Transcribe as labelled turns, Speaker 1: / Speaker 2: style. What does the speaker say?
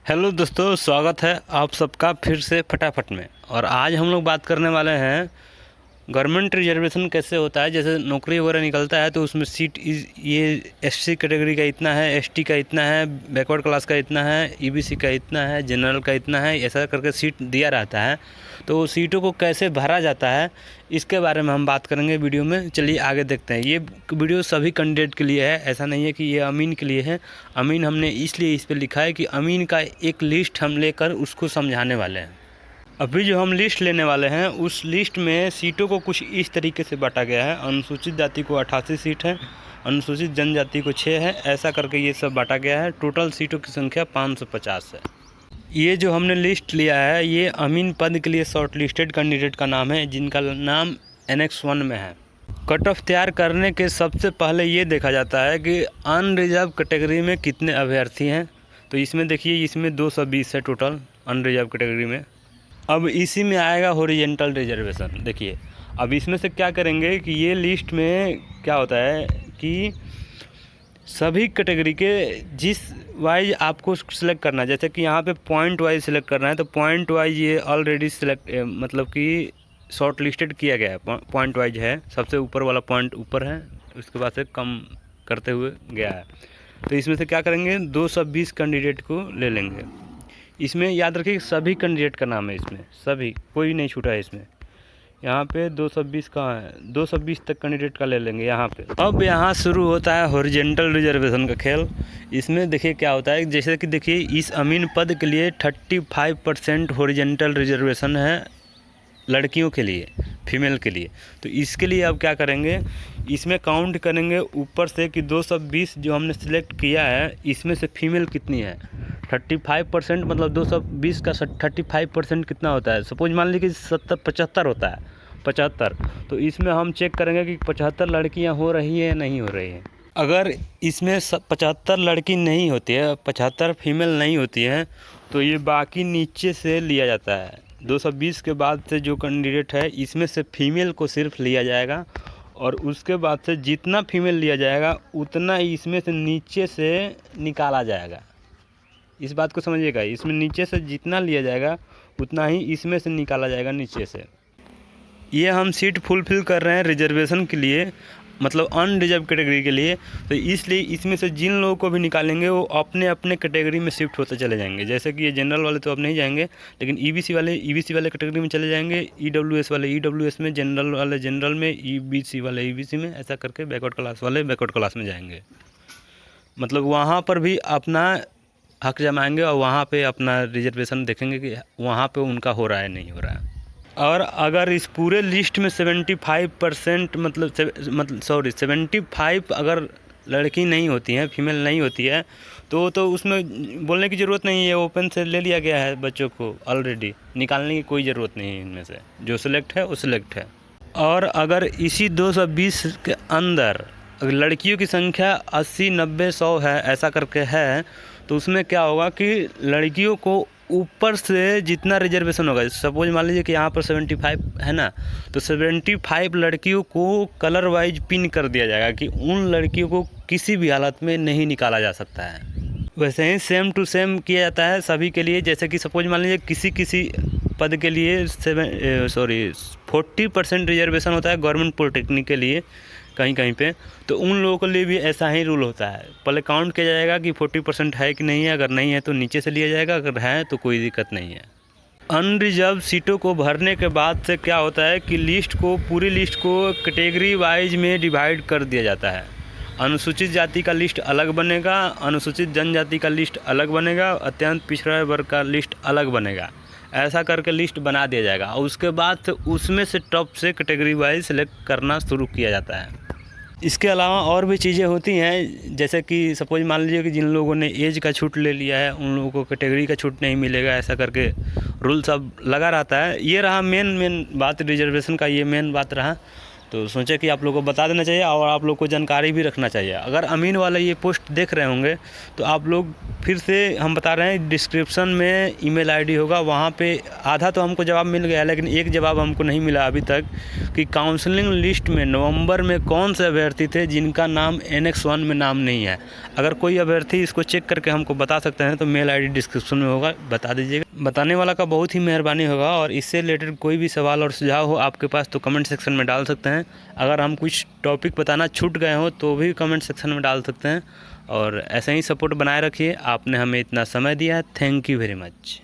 Speaker 1: Hello दोस्तों, स्वागत है आप सबका फिर से फटाफट में। और आज हम लोग बात करने वाले हैं गवर्नमेंट रिजर्वेशन कैसे होता है। जैसे नौकरी वगैरह निकलता है तो उसमें सीट ये एससी कैटेगरी का इतना है, एसटी का इतना है, बैकवर्ड क्लास का इतना है, ईबीसी का इतना है, जनरल का इतना है, ऐसा करके सीट दिया रहता है। तो सीटों को कैसे भरा जाता है इसके बारे में हम बात करेंगे वीडियो में। चलिए आगे देखते हैं। ये वीडियो सभी कैंडिडेट के लिए है, ऐसा नहीं है कि ये अमीन के लिए है। अमीन हमने इसलिए इस पर लिखा है कि अमीन का एक लिस्ट हम लेकर उसको समझाने वाले हैं। अभी जो हम लिस्ट लेने वाले हैं उस लिस्ट में सीटों को कुछ इस तरीके से बांटा गया है। अनुसूचित जाति को 88 सीट है, अनुसूचित जनजाति को 6 है, ऐसा करके ये सब बांटा गया है। टोटल सीटों की संख्या 550 है। ये जो हमने लिस्ट लिया है ये अमीन पद के लिए शॉर्ट लिस्टेड कैंडिडेट का नाम है, जिनका नाम एनेक्स 1 में है। कट ऑफ तैयार करने के सबसे पहले ये देखा जाता है कि अनरिजर्व कैटेगरी में कितने अभ्यर्थी हैं। तो इसमें देखिए, इसमें 220 है टोटल अनरिजर्व कैटेगरी में। अब इसी में आएगा हॉरिजेंटल रिजर्वेशन। देखिए अब इसमें से क्या करेंगे कि ये लिस्ट में क्या होता है कि सभी कैटेगरी के जिस वाइज आपको सिलेक्ट करना है, जैसे कि यहाँ पे पॉइंट वाइज सिलेक्ट करना है तो पॉइंट वाइज ये ऑलरेडी सिलेक्ट मतलब कि शॉर्ट लिस्टेड किया गया है। पॉइंट वाइज है, सबसे ऊपर वाला पॉइंट ऊपर है, उसके बाद से कम करते हुए गया है। तो इसमें से क्या करेंगे, 220 कैंडिडेट को ले लेंगे। इसमें याद रखिए सभी कैंडिडेट का नाम है, इसमें सभी, कोई नहीं छूटा है इसमें। यहाँ पे 220 कहाँ है, 220 तक कैंडिडेट का ले लेंगे यहाँ पे। अब यहाँ शुरू होता है हॉरिजेंटल रिजर्वेशन का खेल। इसमें देखिए क्या होता है, जैसे कि देखिए इस अमीन पद के लिए 35% हॉरिजेंटल रिजर्वेशन है लड़कियों के लिए, फीमेल के लिए। तो इसके लिए अब क्या करेंगे, इसमें काउंट करेंगे ऊपर से कि 220 जो हमने सिलेक्ट किया है इसमें से फीमेल कितनी है। 35% मतलब 220 का 35% कितना होता है। सपोज मान लीजिए कि 75 होता है, 75। तो इसमें हम चेक करेंगे कि 75 लड़कियां हो रही है या नहीं हो रही है। अगर इसमें 75 लड़की नहीं होती है, 75 फीमेल नहीं होती हैं, तो ये बाकी नीचे से लिया जाता है। 220 के बाद से जो कैंडिडेट है इसमें से फीमेल को सिर्फ लिया जाएगा, और उसके बाद से जितना फीमेल लिया जाएगा उतना ही इसमें से नीचे से निकाला जाएगा। इस बात को समझिएगा, इसमें नीचे से जितना लिया जाएगा उतना ही इसमें से निकाला जाएगा नीचे से। ये हम सीट फुलफिल कर रहे हैं रिजर्वेशन के लिए, मतलब अनरिजर्व कैटेगरी के लिए। तो इसलिए इसमें से जिन लोगों को भी निकालेंगे वो अपने अपने कैटेगरी में शिफ्ट होते चले जाएंगे। जैसे कि ये जनरल वाले तो अब नहीं जाएंगे, लेकिन ईबीसी वाले कैटेगरी में चले जाएंगे, ईडब्ल्यूएस वाले ईडब्ल्यूएस में, जनरल वाले जनरल में, ईबीसी वाले ईबीसी में, ऐसा करके बैकवर्ड क्लास वाले बैकवर्ड क्लास में जाएंगे। मतलब वहाँ पर भी अपना हक जमाएंगे और वहाँ पे अपना रिजर्वेशन देखेंगे कि वहाँ पे उनका हो रहा है नहीं हो रहा है। और अगर इस पूरे लिस्ट में 75% मतलब 75 अगर लड़की नहीं होती हैं, फीमेल नहीं होती है, तो उसमें बोलने की ज़रूरत नहीं है। ओपन से ले लिया गया है बच्चों को, ऑलरेडी निकालने की कोई ज़रूरत नहीं है। इनमें से जो सिलेक्ट है वो सिलेक्ट है। और अगर इसी 220 के अंदर अगर लड़कियों की संख्या 80, 90, 100 है, ऐसा करके है, तो उसमें क्या होगा कि लड़कियों को ऊपर से जितना रिजर्वेशन होगा, सपोज मान लीजिए कि यहाँ पर 75 है ना, तो 75 लड़कियों को कलर वाइज पिन कर दिया जाएगा कि उन लड़कियों को किसी भी हालत में नहीं निकाला जा सकता है। वैसे ही सेम टू सेम किया जाता है सभी के लिए। जैसे कि सपोज मान लीजिए किसी पद के लिए 40% रिजर्वेशन होता है गवर्नमेंट पॉलिटेक्निक के लिए कहीं कहीं पे, तो उन लोगों के लिए भी ऐसा ही रूल होता है। पहले काउंट किया जाएगा कि 40% है कि नहीं है, अगर नहीं है तो नीचे से लिया जाएगा, अगर है तो कोई दिक्कत नहीं है। अनरिजर्व सीटों को भरने के बाद से क्या होता है कि पूरी लिस्ट को कैटेगरी वाइज में डिवाइड कर दिया जाता है। अनुसूचित जाति का लिस्ट अलग बनेगा, अनुसूचित जनजाति का लिस्ट अलग बनेगा, अत्यंत पिछड़ा वर्ग का लिस्ट अलग बनेगा। ऐसा करके लिस्ट बना दिया जाएगा और उसके बाद से उसमें से टॉप से कैटेगरी वाइज सेलेक्ट करना शुरू किया जाता है। इसके अलावा और भी चीज़ें होती हैं, जैसे कि सपोज मान लीजिए कि जिन लोगों ने एज का छूट ले लिया है उन लोगों को कैटेगरी का छूट नहीं मिलेगा, ऐसा करके रूल सब लगा रहता है। ये रहा मेन बात रिजर्वेशन का, ये मेन बात रहा। तो सोचे कि आप लोगों को बता देना चाहिए और आप लोग को जानकारी भी रखना चाहिए। अगर अमीन वाला ये पोस्ट देख रहे होंगे तो आप लोग फिर से हम बता रहे हैं, डिस्क्रिप्शन में ईमेल आईडी होगा, वहाँ पे आधा तो हमको जवाब मिल गया, लेकिन एक जवाब हमको नहीं मिला अभी तक कि काउंसलिंग लिस्ट में नवंबर में कौन से अभ्यर्थी थे जिनका नाम NX 1 में नाम नहीं है। अगर कोई अभ्यर्थी इसको चेक करके हमको बता सकते हैं तो मेल आईडी डिस्क्रिप्शन में होगा, बता दीजिएगा। बताने वाला का बहुत ही मेहरबानी होगा। और इससे रिलेटेड कोई भी सवाल और सुझाव हो आपके पास तो कमेंट सेक्शन में डाल सकते हैं। अगर हम कुछ टॉपिक बताना छूट गए हो तो भी कमेंट सेक्शन में डाल सकते हैं। और ऐसे ही सपोर्ट बनाए रखिए। आपने हमें इतना समय दिया है, थैंक यू वेरी मच।